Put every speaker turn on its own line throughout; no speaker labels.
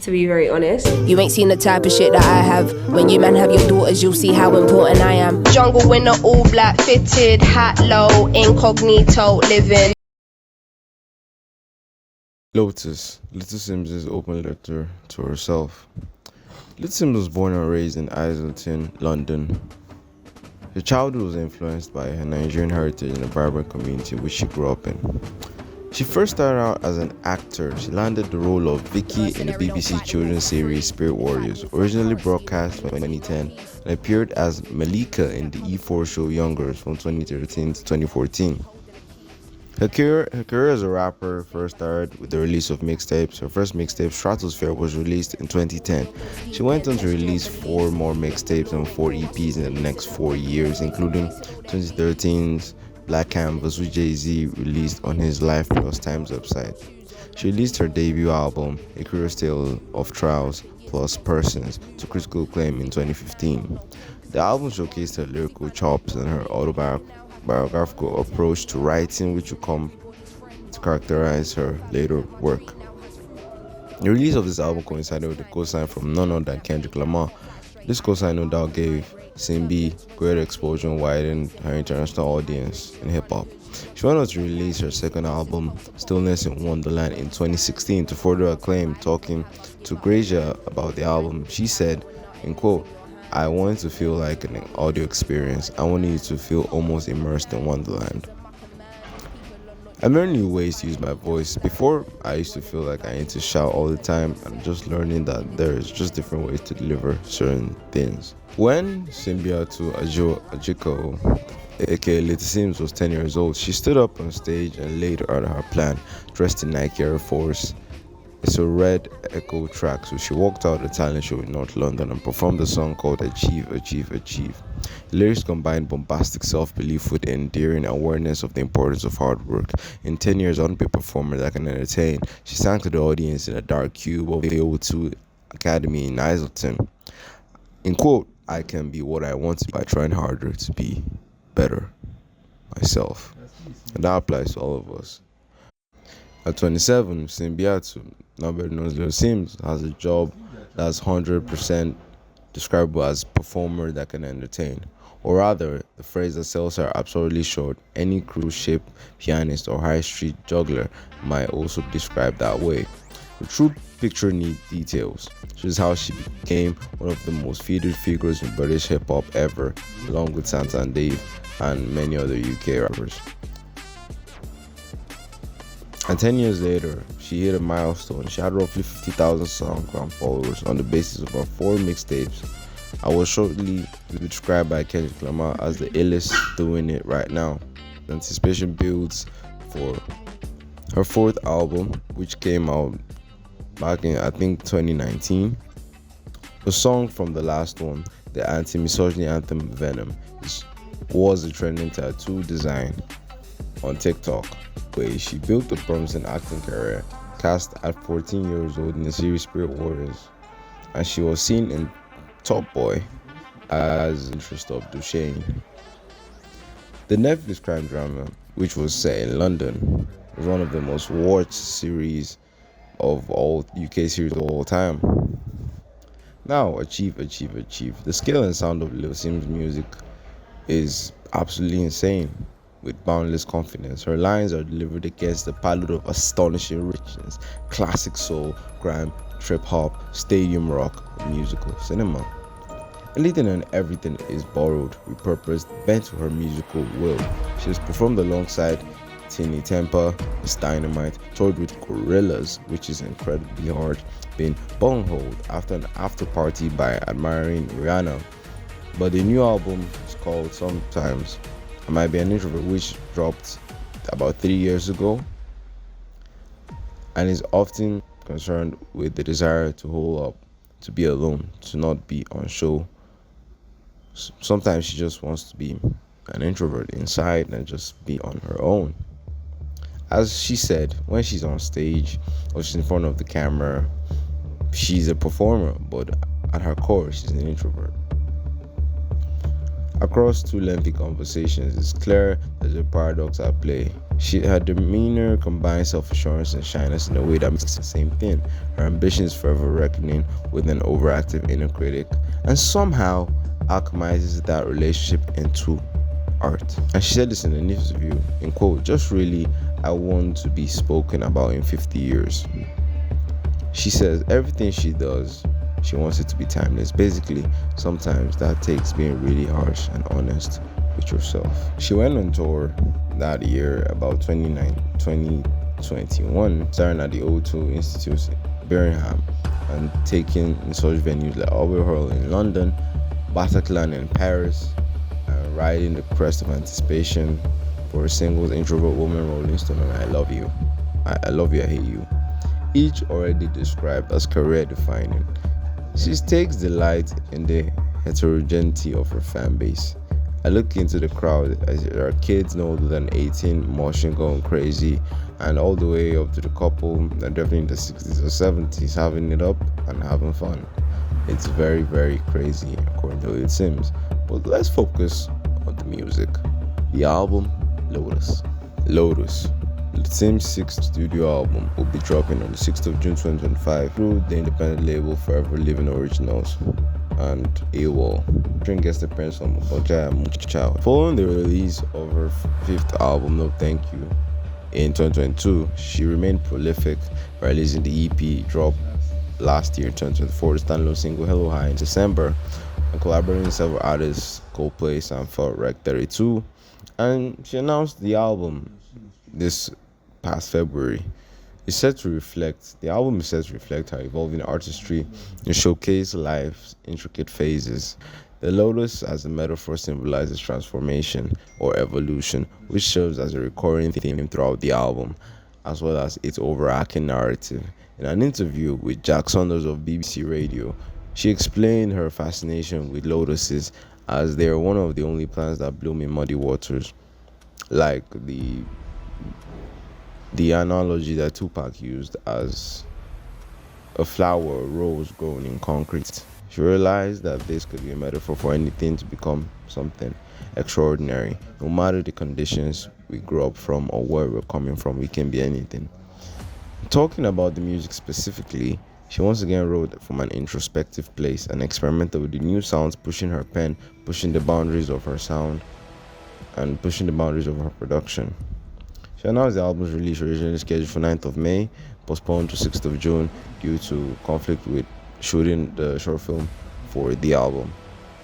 to be very honest.
You ain't seen the type of shit that I have. When you man have your daughters, you'll see how important I am.
Jungle winner, all black, fitted, hat low, incognito, living.
Lotus. Little Simz' open letter to herself. Little Simz was born and raised in Islington, London. Her childhood was influenced by her Nigerian heritage and the vibrant community which she grew up in. She first started out as an actor. She landed the role of Vicky in the BBC children's series Spirit Warriors, originally broadcast in 2010, and appeared as Malika in the E4 show Youngers from 2013 to 2014. Her career as a rapper first started with the release of mixtapes. Her first mixtape, Stratosphere, was released in 2010. She went on to release 4 more mixtapes and 4 EPs in the next 4 years, including 2013's Black Canvas, which Jay-Z released on his Life Plus Times website. She released her debut album, A Curious Tale of Trials Plus Persons, to critical acclaim in 2015. The album showcased her lyrical chops and her autobiographical approach to writing, which would come to characterize her later work. The release of this album coincided with a co-sign from none other than Kendrick Lamar. This co-sign no doubt gave Simbi greater exposure and widened her international audience in hip-hop. She went on to release her second album, Stillness in Wonderland, in 2016 to further acclaim. Talking to Grazia about the album, she said, in quote, "I wanted to feel like an audio experience. I wanted you to feel almost immersed in Wonderland." I'm learning new ways to use my voice. Before, I used to feel like I need to shout all the time. I'm just learning that there's just different ways to deliver certain things. When Simbiatu Ajiko, aka Little Simz, was 10 years old, she stood up on stage and laid out her plan, dressed in Nike Air Force. It's a red Echo track, so she walked out a talent show in North London and performed a song called Achieve, Achieve, Achieve. The lyrics combine bombastic self-belief with endearing awareness of the importance of hard work. In 10 years, I want to be a performer that can entertain. She sang to the audience in a dark cube of the O2 Academy in Islington. In quote, "I can be what I want to be by trying harder to be better myself." And that applies to all of us. At 27, Simbiatu, now better known as Little Simz, has a job that's 100% describable as performer that can entertain. Or rather, the phrase that sells her absurdly short, any cruise ship pianist or high street juggler might also be described that way. The true picture needs details. This is how she became one of the most featured figures in British hip-hop ever, along with Santa and Dave and many other UK rappers. And 10 years later, she hit a milestone. She had roughly 50,000 SoundCloud followers on the basis of her 4 mixtapes. I was shortly described by Kendrick Lamar as the illest doing it right now. The anticipation builds for her 4th album, which came out back in, I think, 2019. The song from the last one, the anti-misogyny anthem Venom, was a trending tattoo design on TikTok, where she built a promising acting career, cast at 14 years old in the series Spirit Warriors, and she was seen in Top Boy as interest of doechii. The Netflix crime drama, which was set in London, was one of the most watched series of all UK series of all time. Now, Achieve, Achieve, Achieve. The scale and sound of Lil Simz' music is absolutely insane. With boundless confidence, her lines are delivered against the palette of astonishing richness, classic soul, grime, trip-hop, stadium rock, and musical cinema. Anything and everything is borrowed, repurposed, bent to her musical will. She has performed alongside Tini Temper, Miss Dynamite, toured with Gorillaz, which is incredibly hard, been bungholed after an after-party by admiring Rihanna. But the new album is called Sometimes I Might Be an Introvert, which dropped about 3 years ago, and is often concerned with the desire to hold up, to be alone, to not be on show. Sometimes she just wants to be an introvert inside and just be on her own. As she said, when she's on stage or she's in front of the camera, she's a performer, but at her core, she's an introvert. Across two lengthy conversations, it's clear there's a paradox at play. Her demeanor combines self-assurance and shyness in a way that makes the same thing. Her ambition is forever reckoning with an overactive inner critic, and somehow alchemizes that relationship into art. And she said this in an interview, in quote, "Just really, I want to be spoken about in 50 years. She says everything she does, she wants it to be timeless. Basically, sometimes that takes being really harsh and honest with yourself." She went on tour that year, about 2021, starting at the O2 Institute in Birmingham and taking in such venues like Albert Hall in London, Bataclan in Paris, and riding the crest of anticipation for her singles Introvert Woman, Rolling Stone, and I Love You. I Love You, I Hate You. Each already described as career defining. She takes delight in the heterogeneity of her fan base. I look into the crowd as there are kids no older than 18 moshing, going crazy, and all the way up to the couple that are definitely in the 60s or 70s having it up and having fun. It's very, very crazy according to Simz. But let's focus on the music. The album Lotus. Simz' sixth studio album will be dropping on the 6th of June 2025 through the independent label Forever Living Originals and AWOL. Featuring guest appearance from doechii and doechii. Following the release of her fifth album, No Thank You, in 2022, she remained prolific by releasing the EP drop last year, 2024, the standalone single Hello High in December, and collaborating with several artists, Coldplay, Sanford, Rec 32, and she announced the album this past February. The album is set to reflect her evolving artistry and showcase life's intricate phases. The lotus as a metaphor symbolizes transformation or evolution, which serves as a recurring theme throughout the album, as well as its overarching narrative. In an interview with Jack Saunders of BBC Radio, she explained her fascination with lotuses as they are one of the only plants that bloom in muddy waters, like the analogy that Tupac used as a flower or rose growing in concrete. She realized that this could be a metaphor for anything to become something extraordinary. No matter the conditions we grew up from or where we're coming from, we can be anything. Talking about the music specifically, she once again wrote from an introspective place and experimented with the new sounds, pushing her pen, pushing the boundaries of her sound, and pushing the boundaries of her production. She announced the album's release originally scheduled for 9th of May, postponed to 6th of June due to conflict with shooting the short film for the album.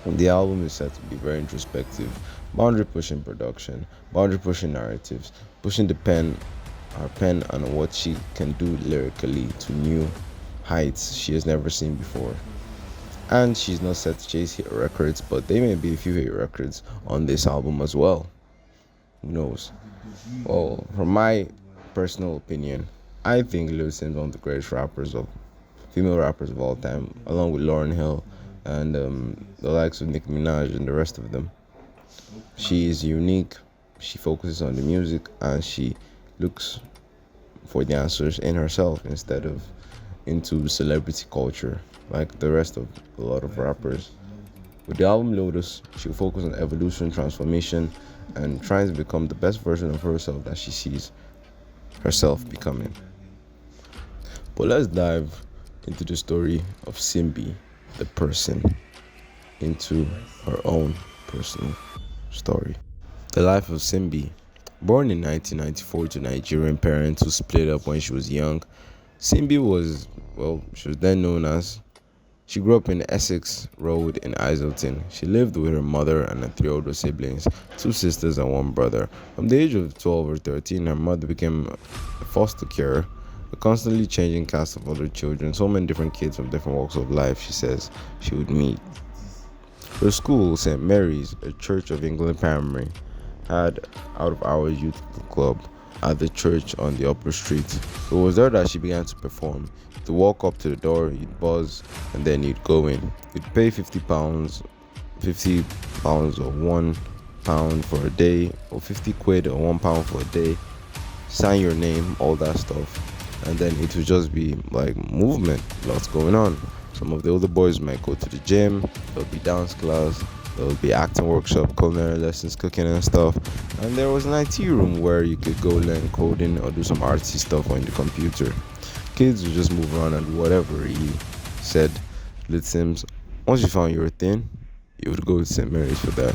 And the album is said to be very introspective, boundary-pushing production, boundary-pushing narratives, pushing her pen and what she can do lyrically to new heights she has never seen before. And she's not set to chase hit records, but there may be a few hit records on this album as well. Who knows? Well, from my personal opinion, I think Lil Simz is one of the greatest female rappers of all time, along with Lauryn Hill and the likes of Nicki Minaj and the rest of them. She is unique, she focuses on the music, and she looks for the answers in herself instead of into celebrity culture like the rest of a lot of rappers. With the album Lotus, she'll focus on evolution, transformation, and trying to become the best version of herself that she sees herself becoming. But let's dive into the story of Simbi, the person, into her own personal story. The life of Simbi. Born in 1994 to Nigerian parents who split up when she was young, Simbi she was then known as. She grew up in Essex Road in Islington. She lived with her mother and her three older siblings, 2 sisters and 1 brother. From the age of 12 or 13, her mother became a foster carer, a constantly changing cast of other children, so many different kids from different walks of life, she says, she would meet. Her school, St. Mary's, a Church of England primary, had out-of-hours youth club at the church on the upper street. It was there that she began to perform. To walk up to the door, you'd buzz, and then you'd go in. You'd pay £50 or £1 for a day, or 50 quid or £1 for a day, sign your name, all that stuff, and then it would just be like movement, lots going on. Some of the older boys might go to the gym, there'll be dance class, There would be acting workshop, culinary lessons, cooking and stuff. And there was an IT room where you could go learn coding or do some artsy stuff on the computer. Kids would just move around and do whatever he said. Lit Simz, once you found your thing, you would go to St. Mary's for that.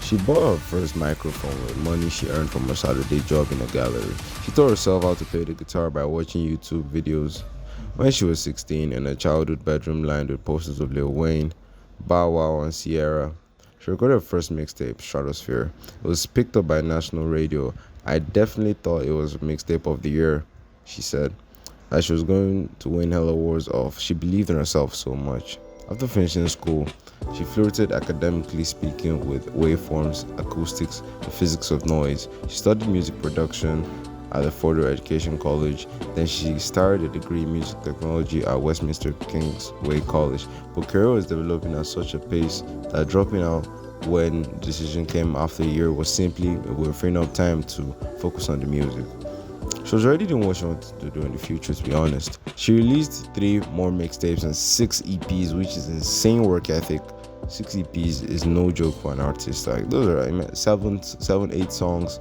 She bought her first microphone with money she earned from her Saturday job in a gallery. She taught herself how to play the guitar by watching YouTube videos. When she was 16, in a childhood bedroom lined with posters of Lil Wayne, Bow Wow and Sierra, she recorded her first mixtape, Stratosphere. It was picked up by national radio. I definitely thought it was a mixtape of the year, she said. That she was going to win hella awards off. She believed in herself so much. After finishing school, she flirted academically speaking with waveforms, acoustics, and physics of noise. She studied music production at the Further Education College. Then she started a degree in music technology at Westminster Kingsway College. But career was developing at such a pace that dropping out when the decision came after a year was simply we were freeing up time to focus on the music. She was already doing what she wanted to do in the future, to be honest. She released 3 more mixtapes and 6 EPs, which is insane work ethic. 6 EPs is no joke for an artist. Like those are 8 songs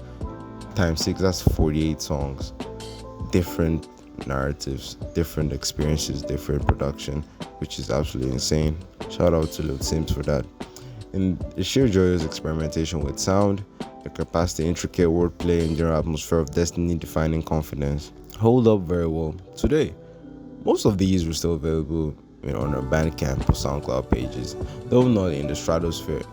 times 6, that's 48 songs. Different narratives, different experiences, different production, which is absolutely insane. Shout out to Lil Simz for that. And the sheer joyous experimentation with sound, the capacity, intricate wordplay, and general atmosphere of destiny-defining confidence hold up very well today. Most of these were still available on our Bandcamp or SoundCloud pages, though not in the Stratosphere.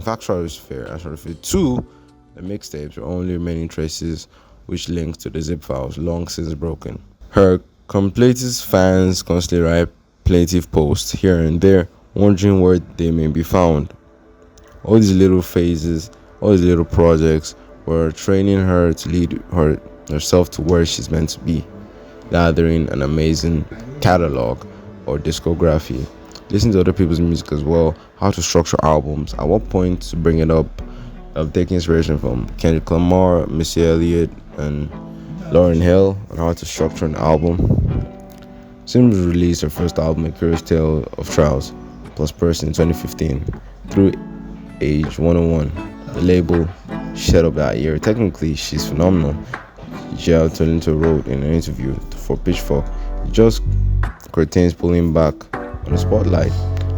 Stratosphere and Stratosphere 2, the mixtapes are only remaining traces which links to the zip files long since broken. Her completist fans constantly write plaintive posts here and there, wondering where they may be found. All these little phases, all these little projects were training her to lead herself to where she's meant to be, gathering an amazing catalog or discography, listen to other people's music as well, how to structure albums, at what point to bring it up, taking inspiration from Kendrick Lamar, Missy Elliott, and Lauryn Hill on how to structure an album. Simz released her first album, A Curious Tale of Trials Plus Person, in 2015 through Age 101, the label she set up that year. Technically, she's phenomenal. Jiao Tolinto wrote in an interview for Pitchfork, it just curtains pulling back on the spotlight,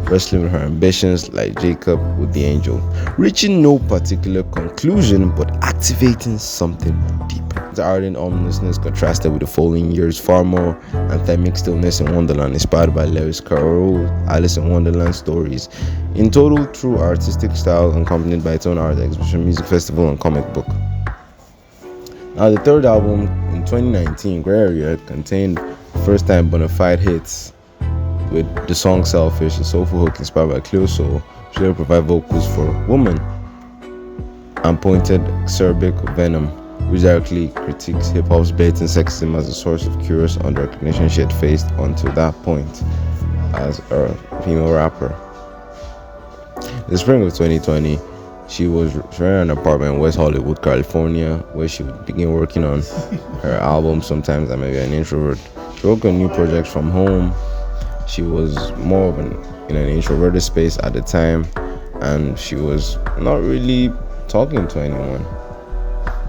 wrestling with her ambitions like Jacob with the angel, reaching no particular conclusion but activating something deeper. The ardent ominousness contrasted with the following year's far more anthemic stillness in Wonderland, inspired by Lewis Carroll's Alice in Wonderland stories. In total, true artistic style accompanied by its own art exhibition, music festival, and comic book. Now, the third album in 2019, Grey Area, contained first-time bona fide hits with the song Selfish, a soulful hook inspired by Cleo Soul, which later provide vocals for Woman, and Pointed Acerbic Venom, which directly critiques hip-hop's blatant sexism as a source of curious under-recognition she had faced until that point as a female rapper. In the spring of 2020, she was renting an apartment in West Hollywood, California, where she would begin working on her album. Sometimes I may be an introvert. She worked on new projects from home. She was more of in an introverted space at the time, and she was not really talking to anyone.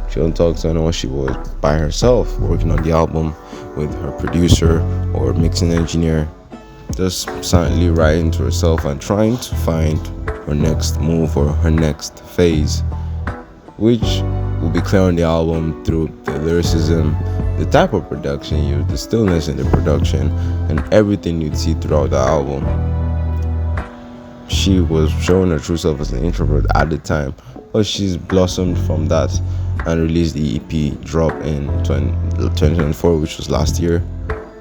She didn't talk to anyone. She was by herself working on the album with her producer or mixing engineer, just silently writing to herself and trying to find her next move or her next phase, which will be clear on the album through the lyricism, the type of production used, the stillness in the production, and everything you'd see throughout the album. She was showing her true self as an introvert at the time, but she's blossomed from that and released the EP Drop in 2024, which was last year.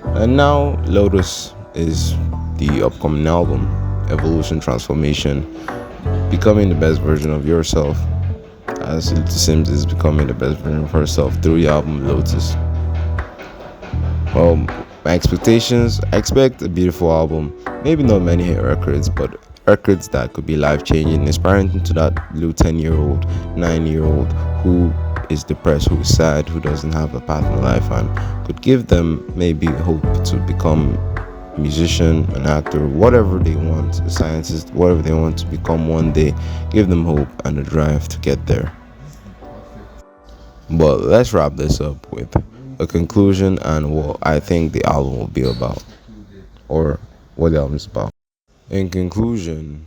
And now Lotus is the upcoming album, Evolution, Transformation, becoming the best version of yourself, as Simz is becoming the best version of herself through the album Lotus. Well, my expectations, I expect a beautiful album, maybe not many hit records, but records that could be life-changing, inspiring to that little 10-year-old, 9-year-old who is depressed, who is sad, who doesn't have a path in life, and could give them maybe hope to become musician, an actor, whatever they want, a scientist, whatever they want to become one day. Give them hope and the drive to get there. But let's wrap this up with a conclusion and what I think the album will be about, or what the album is about. In conclusion,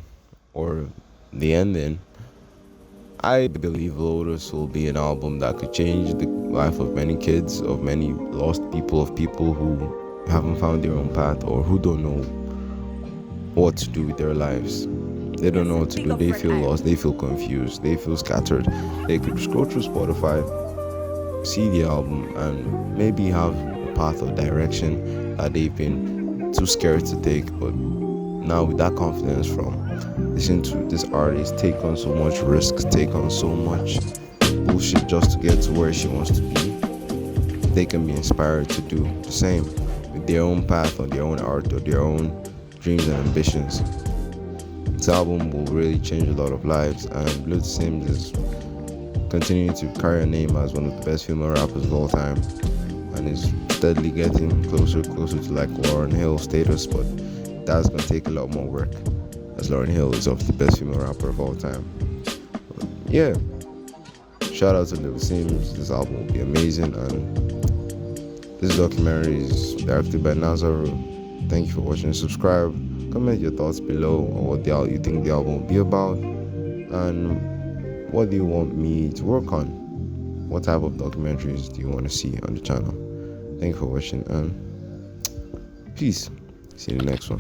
or the ending, I believe Lotus will be an album that could change the life of many kids, of many lost people, of people who haven't found their own path or who don't know what to do with their lives. They don't know what to do. They feel lost. They feel confused. They feel scattered. They could scroll through Spotify, see the album, and maybe have a path or direction that they've been too scared to take. But now with that confidence from listening to this artist take on so much risks, take on so much bullshit just to get to where she wants to be, they can be inspired to do the same with their own path or their own art or their own dreams and ambitions. This album will really change a lot of lives, and Simz is continuing to carry a name as one of the best female rappers of all time, and is steadily getting closer to like Lauryn Hill status, but that's gonna take a lot more work, as Lauryn Hill is obviously the best female rapper of all time. But yeah, shout out to Simz. This album will be amazing, and this documentary is directed by Nazaru. Thank you for watching. Subscribe, comment your thoughts below on what you think the album will be about, and what do you want me to work on? What type of documentaries do you want to see on the channel? Thank you for watching, and peace. See you in the next one.